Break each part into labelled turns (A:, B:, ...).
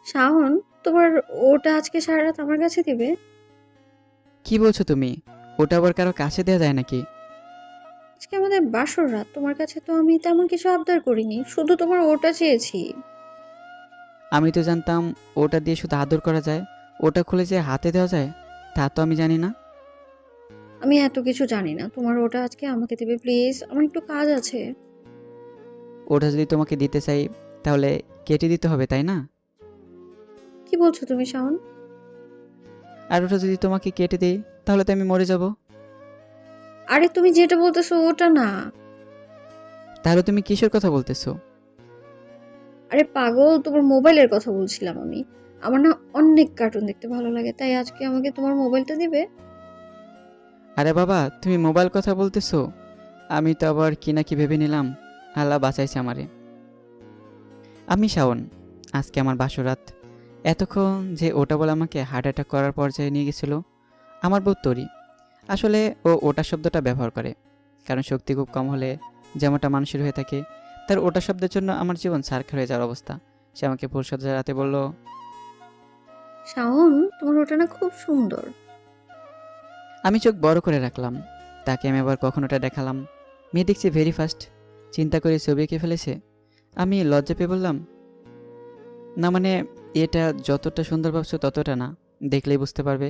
A: শাওন, তোমার ওটা আজকে সারা রাত আমার কাছে দিবে?
B: কি বলছো তুমি? ওটা আবার কারো কাছে দেয়া যায় নাকি?
A: আজকে আমাদের বাসর রাত, তোমার কাছে তো আমি তেমন কিছু আবদার করিনি, শুধু তোমার ওটা চেয়েছি।
B: আমি তো জানতাম ওটা দিয়ে শুধু আদর করা যায়। ওটা খুলে যে হাতে দেওয়া যায় তা তো আমি জানি না।
A: আমি এত কিছু জানি না, তোমার ওটা আজকে আমাকে দিবে প্লিজ, আমার একটু কাজ আছে।
B: ওটা যদি তোমাকে দিতে চাই তাহলে কেটে দিতে হবে, তাই না?
A: কি বলছো তুমি শাওন?
B: আর ওটা যদি তোমাকে কেটে দেই তাহলে তো আমি মরে যাব।
A: আরে তুমি যেটা বলতেছো ওটা না।
B: তাহলে তুমি কিসের কথা বলতেছো?
A: আরে পাগল, তোমার মোবাইলের কথা বলছিলাম আমি। আমার না অনেক কার্টুন দেখতে ভালো লাগে, তাই আজকে আমাকে তোমার মোবাইলটা দিবে।
B: আরে বাবা, তুমি মোবাইল কথা বলতেছো? আমি তো আবার কি না কি ভেবে নিলাম। আল্লাহ বাঁচাইছে আমারে। আমি শাওন, আজকে আমার বাসরাত। এতক্ষণ যে ওটা বলে আমাকে হার্ট অ্যাটাক করার পর্যায়ে নিয়ে গেছিল আমার বউ তরি। আসলে ও ওটা শব্দটা ব্যবহার করে, কারণ শক্তি খুব কম হলে যেমনটা মানুষের হয়ে থাকে, তার ওটা শব্দের জন্য আমার জীবন ছারখার হয়ে যাওয়ার অবস্থা। সে আমাকে ফুলসজ্জা রাতে বলল,
A: শাওন, তোমার ওটা না খুব সুন্দর।
B: আমি চোখ বড় করে রাখলাম। তাকে আমি আবার কখন ওটা দেখালাম। মেয়ে দেখছি ভেরি ফাস্ট, চিন্তা করে ছবি এঁকে ফেলেছে। আমি লজ্জা পেয়ে বললাম, না মানে, এটা যতটা সুন্দর ভাবছো ততটা না, দেখলেই বুঝতে পারবে।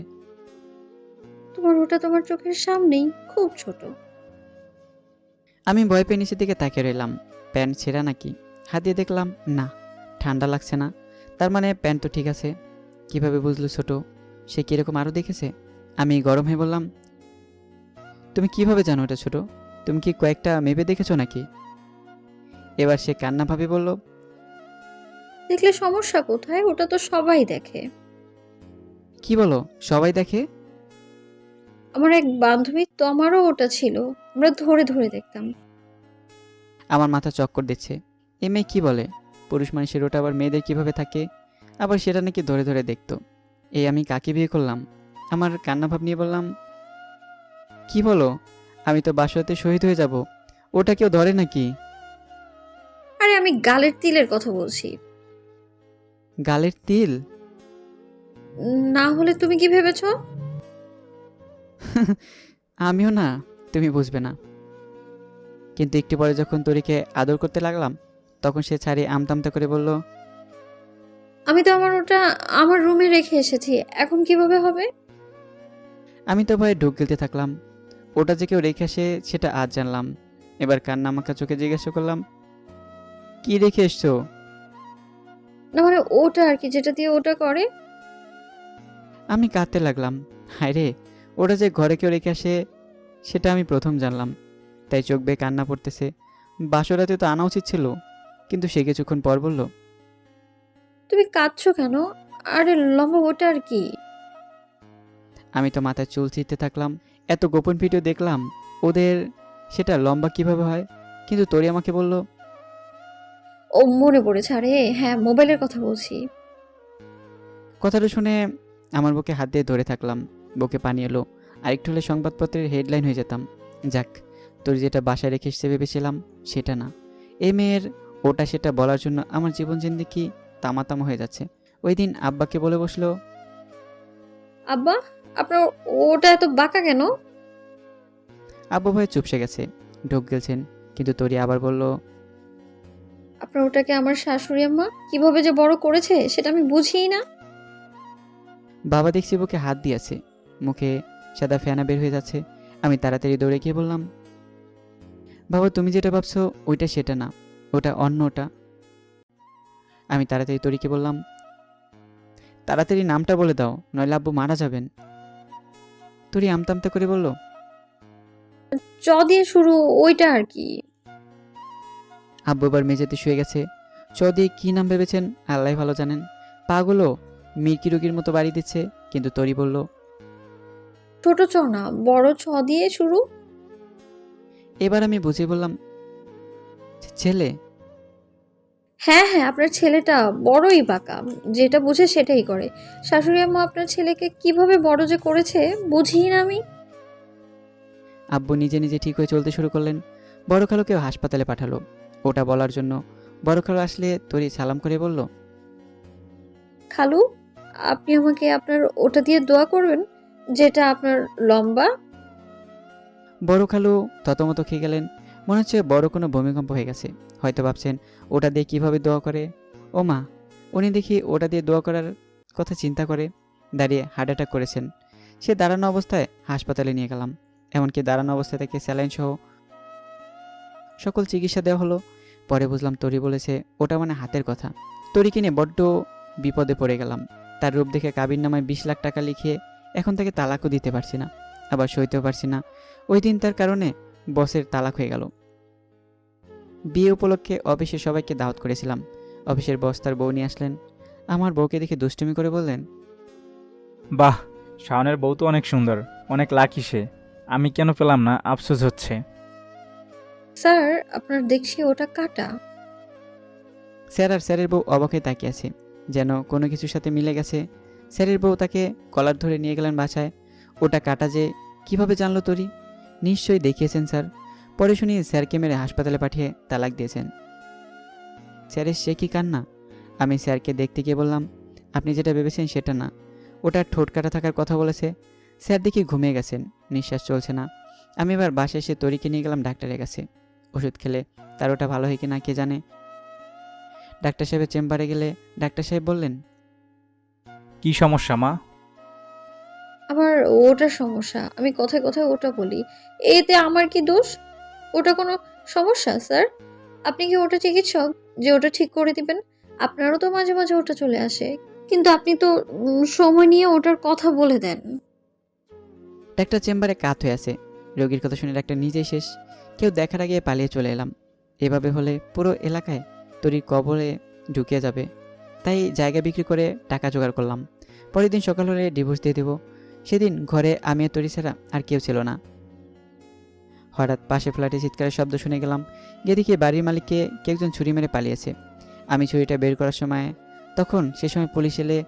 A: তোমার ওটা তোমার চোখের সামনেই, খুব ছোট।
B: আমি ভয় পেয়ে নিচের দিকে তাকিয়ে রইলাম। প্যান্ট ছেঁড়া নাকি? হাত দিয়ে দেখলাম না, ঠান্ডা লাগছে না। তার মানে প্যান্ট তো ঠিক আছে। কিভাবে বুঝলো ছোট? সে কীরকম আরও দেখেছে? আমি গরম হয়ে বললাম, তুমি কিভাবে জানো এটা ছোট? তুমি কি কয়েকটা মেপে দেখেছো নাকি? এবার সে কান্নাভাবে বলল,
A: দেখলে সমস্যা কোথায়, ওটা তো সবাই দেখে।
B: কি বলো সবাই দেখে?
A: আমার এক বান্ধবী তো, আমারও ওটা ছিল, আমরা ধরে ধরে দেখতাম।
B: আমার মাথা চক্কর দিচ্ছে। এ মেয়ে কী বলে? পুরুষ মানুষের ওটা আবার মেয়েদের কিভাবে থাকে? আবার সেটা নাকি ধরে ধরে দেখতো। এই আমি কাকে বিয়ে করলাম? আমার কান্নাভাব নিয়ে বললাম, কি বলো? আমি তো বাসরাতে শহীদ হয়ে যাব। ওটা কেউ ধরে নাকি?
A: আরে আমি গালের তিলের কথা বলছি।
B: গালের তিল?
A: না হলে তুমি কি ভেবেছো?
B: আমিও না, তুমি বুঝবে না। কিন্তু একটু পরে যখন তরিকে আদর করতে লাগলাম তখন সে ছাড়িয়ে আমতামতা করে বলল,
A: আমি তো আমার ওটা আমার রুমে রেখে এসেছি, এখন কিভাবে হবে?
B: আমি তো ভয়ে ঢুক গিলতে থাকলাম। ওটা যে কেউ রেখে আসে সেটা আজ জানলাম। এবার কান্না মাখা চোখে জিজ্ঞাসা করলাম, কি রেখে এসছো?
A: না মানে ওটা আর কি, যেটা দিয়ে ওটা করে।
B: আমি কাঁদতে লাগলাম। হায় রে, ওটা যে ঘরে কেউ রেখে আসে সেটা আমি প্রথম জানলাম। তাই চোখ বেয়ে কান্না পড়তেছে। বাসরাতে তো আনা উচিত ছিল, কিন্তু সে কিছুক্ষণ পর বলল,
A: তুমি কাঁদছো কেন? আরে লম্বা ওটা আর কি।
B: আমি তো মাথায় চুল ছিঁড়তে থাকলাম। এত গোপন ভিডিও দেখলাম ওদের, সেটা লম্বা কিভাবে হয়? কিন্তু তোরি আমাকে বলল,
A: ও মনে পড়েছে, আরে হ্যাঁ, মোবাইলের কথা বলছি।
B: কথাটা শুনে আমার বুকে হাত দিয়ে ধরে থাকলাম। বুকে পানি এলো। আরেকটু হলে সংবাদপত্রের হেডলাইন হয়ে যেতাম। যাক, তোর যেটা বাসায় রেখে এসে ভেবেছিলাম সেটা না। এই মেয়ের ওটা সেটা বলার জন্য আমার জীবন জিন্দেগি তামাতামা হয়ে যাচ্ছে। ওই দিন আব্বাকে বলে বসলো।
A: আব্বা, আপনার ওটা এত বাঁকা কেন?
B: আব্বু ভয়ে চুপসে গেছে, ঢোক গেলছেন। কিন্তু তোরি আবার বলল,
A: আপনার ওটাকে আমার শাশুড়ি আম্মা কিভাবে যে বড় করেছে সেটা আমি বুঝিই না।
B: বাবা দেখছি বুকে হাত দিয়েছে, মুখে সাদা ফেনা বের হয়ে যাচ্ছে। আমি তাড়াতাড়ি দৌড়ে গিয়ে বললাম, বাবা তুমি যেটা ভাবছো ওইটা সেটা না, ওটা অন্য ওটা। আমি তাড়াতাড়ি তরিকে বললাম, তাড়াতাড়ি নামটা বলে দাও, নইলে আব্বু মারা যাবেন। তরি আমতামতা করে বলল,
A: চ দিয়ে শুরু, ওইটা আর কি।
B: আব্বু এবার মেঝেতে শুয়ে গেছে। চ দিয়ে কী নাম ভেবেছেন আল্লাহ ভালো জানেন। পাগুলো মির্কি রোগীর মতো বাড়ি দিচ্ছে। কিন্তু তরি বলল,
A: ছোট চ না, বড় ছ দিয়ে শুরু।
B: এবার আমি বুঝিয়ে বললাম, ছেলে।
A: হ্যাঁ হ্যাঁ, আপনার ছেলেটা বড়ই বাঁকা, যেটা বুঝে সেটাই করে। শাশুড়ি আম্মা আপনার ছেলেকে কিভাবে বড় যে করেছে বুঝিই না আমি।
B: আব্বু নিজে নিজে ঠিক হয়ে চলতে শুরু করলেন। বড় খালুকেও হাসপাতালে পাঠালো ওটা বলার জন্য। বড় খালু আসলে তরি সালাম করে বলল,
A: খালু, আপনি আমাকে আপনার ওটা দিয়ে দোয়া করবেন, যেটা আপনার লম্বা।
B: বড় খালু থতমত খেয়ে গেলেন। মনে হচ্ছে বড় কোনো ভূমিকম্প হয়ে গেছে। হয়তো ভাবছেন ওটা দিয়ে কিভাবে দোয়া করে। ও মা, উনি দেখি ওটা দিয়ে দোয়া করার কথা চিন্তা করে দাঁড়িয়ে হার্ট অ্যাটাক করেছেন। সে দাঁড়ানো অবস্থায় হাসপাতালে নিয়ে গেলাম। এমনকি দাঁড়ানো অবস্থা থেকে স্যালাইন সহ সকল চিকিৎসা দেওয়া হলো। পরে বুঝলাম তরি বলেছে ওটা মানে হাতের কথা। তরিকে নিয়ে বড্ড বিপদে পড়ে গেলাম। তার রূপ দেখে কাবির নামায় 20 লাখ টাকা লিখিয়ে এখন তাকে তালাকও দিতে পারছি না, আবার সইতেও পারছি না। ওই দিন তার কারণে বসের তালাক হয়ে গেল। বিয়ে উপলক্ষে অফিসে সবাইকে দাওয়াত করেছিলাম। অফিসের বস তার বউ নিয়ে আসলেন। আমার বউকে দেখে দুষ্টুমি করে বললেন,
C: বাহ, শাওনের বউ তো অনেক সুন্দর, অনেক লাকি সে। আমি কেন পেলাম না, আফসোস হচ্ছে।
A: স্যার, আপনার দেখছি ওটা কাটা।
B: স্যার আর স্যারের বউ অবাক হয়ে তাকিয়ে আছে, যেন কোনো কিছুর সাথে মিলে গেছে। স্যারের বউ তাকে কলার ধরে নিয়ে গেলেন বাসায়। ওটা কাটা যে কিভাবে জানলো তরি? নিশ্চয়ই দেখিয়েছেন স্যার। পরে শুনি স্যারকে মেরে হাসপাতালে পাঠিয়ে তালাক দিয়েছেন। স্যারের সে কি কান্না! আমি স্যারকে দেখতে গিয়ে বললাম, আপনি যেটা ভেবেছেন সেটা না, ওটা ঠোঁট কাটা থাকার কথা বলেছে। স্যার দেখি ঘুমিয়ে গেছেন, নিঃশ্বাস চলছে না। আমি এবার বাসায় এসে তরিকে নিয়ে গেলাম ডাক্তারের কাছে। ওষুধ খেলে তার ওটা ভালো হয় কি না কে জানে। ডাক্তার সাহেবের চেম্বারে গেলে ডাক্তার সাহেব বললেন,
C: কি সমস্যা মা?
A: আমার ওটার সমস্যা, আমি কথায় কথায় ওটা বলি। এতে আমার কি দোষ? ওটা কোনো সমস্যা স্যার? আপনি কি ওটা চিকিৎসক যে ওটা ঠিক করে দিবেন? আপনারও তো মাঝে মাঝে ওটা চলে আসে, কিন্তু আপনি তো সময় নিয়ে ওটার কথা বলে দেন।
B: ডাক্তার চেম্বারে কাত হয়ে আছে। রোগীর কথা শুনে ডাক্তার নিজেই শেষ। কেউ দেখার আগে পালিয়ে চলে এলাম। এভাবে হলে পুরো এলাকায় তরির কবরে ঢুকিয়ে যাবে। তাই জায়গা বিক্রি করে টাকা জোগাড় করলাম। পরের দিন সকাল হলে ডিভোর্স দিয়ে দেব। সেদিন ঘরে আমি আর তরি ছাড়া আর কেউ ছিল না। হঠাৎ পাশে ফ্ল্যাটে চিৎকারের শব্দ শুনে গেলাম। গিয়ে দেখি বাড়ির মালিককে কেউ একজন ছুরি মেরে পালিয়েছে। আমি ছুরিটা বের করার সময় সে সময় পুলিশ এলে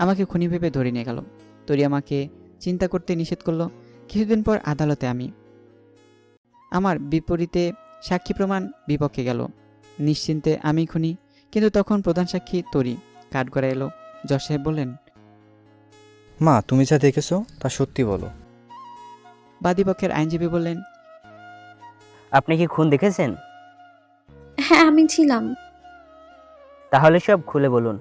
B: আমাকে খুনি ভেবে ধরে নিয়ে গেল। তরি আমাকে চিন্তা করতে নিষেধ করলো। কিছুদিন পর আদালতে আমার বিপরীতে সাক্ষী প্রমাণ বিপক্ষে গেল। নিশ্চিন্তে আমি খুনি, কিন্তু তখন প্রধান সাক্ষী তরি। কাঠগড়া এলো। জজ সাহেব বললেন,
D: মা, তুমি যা দেখেছো তা সত্যি বলো।
B: বাদীপক্ষের আইনজীবী বললেন,
E: আপনি কি খুন দেখেছেন?
A: হ্যাঁ, আমি ছিলাম।
E: তাহলে সব খুলে বলুন।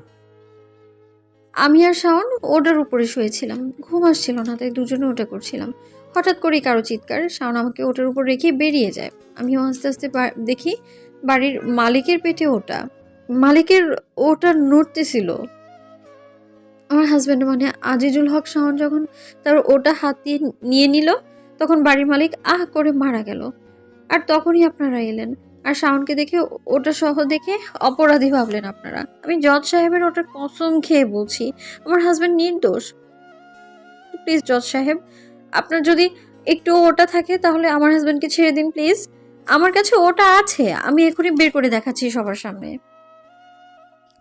A: আমি আর শাওন ওটার উপরে শুয়েছিলাম। ঘুম আসছিল না, তাই দুজনে ওটা করছিলাম। হঠাৎ করেই কারো চিৎকার, শাওন আমাকে ওটার উপর রেখে বেরিয়ে যায়। আমিও আস্তে আস্তে দেখি বাড়ির মালিকের পেটে ওটা। মালিকের ওটা নড়তেছিল। আমার হাজব্যান্ড মানে আজিজুল হক শাওন যখন তার ওটা হাত দিয়ে নিয়ে নিল, তখন বাড়ির মালিক আহ করে মারা গেল। আর তখনই আপনারা এলেন। আর শাওনকে দেখে ওটা সহ দেখে অপরাধী ভাবলেন আপনারা। আমি জজ সাহেবের ওটার কসম খেয়ে বলছি, আমার হাজব্যান্ড নির্দোষ। প্লিজ জজ সাহেব, আপনার যদি একটু ওটা থাকে তাহলে আমার হাজব্যান্ডকে ছেড়ে দিন প্লিজ। আমার কাছে ওটা আছে, আমি এখনই বের করে দেখাচ্ছি সবার সামনে।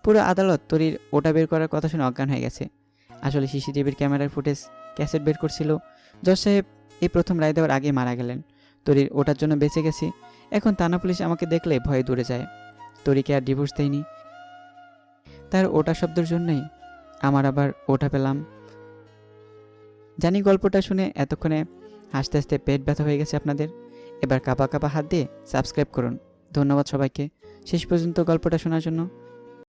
B: পুরো আদালত তরির ওটা বের করার কথা শুনে অজ্ঞান হয়ে গেছে। আসলে সিসিটিভির ক্যামেরার ফুটেজ ক্যাসেট বের করছিল। জজ সাহেব এই প্রথম রায় দেওয়ার আগে মারা গেলেন। তরির ওটার জন্য বেঁচে গেছি। এখন থানা পুলিশ আমাকে দেখলে ভয়ে দূরে যায়। তরিকে আর ডিভোর্স দেয়নি। তার ওটা শব্দের জন্যই আমার আবার ওটা পেলাম। জানি গল্পটা শুনে এতক্ষণে হাসতে হাসতে পেট ব্যথা হয়ে গেছে আপনাদের। এবার কাঁপা কাঁপা হাত দিয়ে সাবস্ক্রাইব করুন। ধন্যবাদ সবাইকে শেষ পর্যন্ত গল্পটা শোনার জন্য।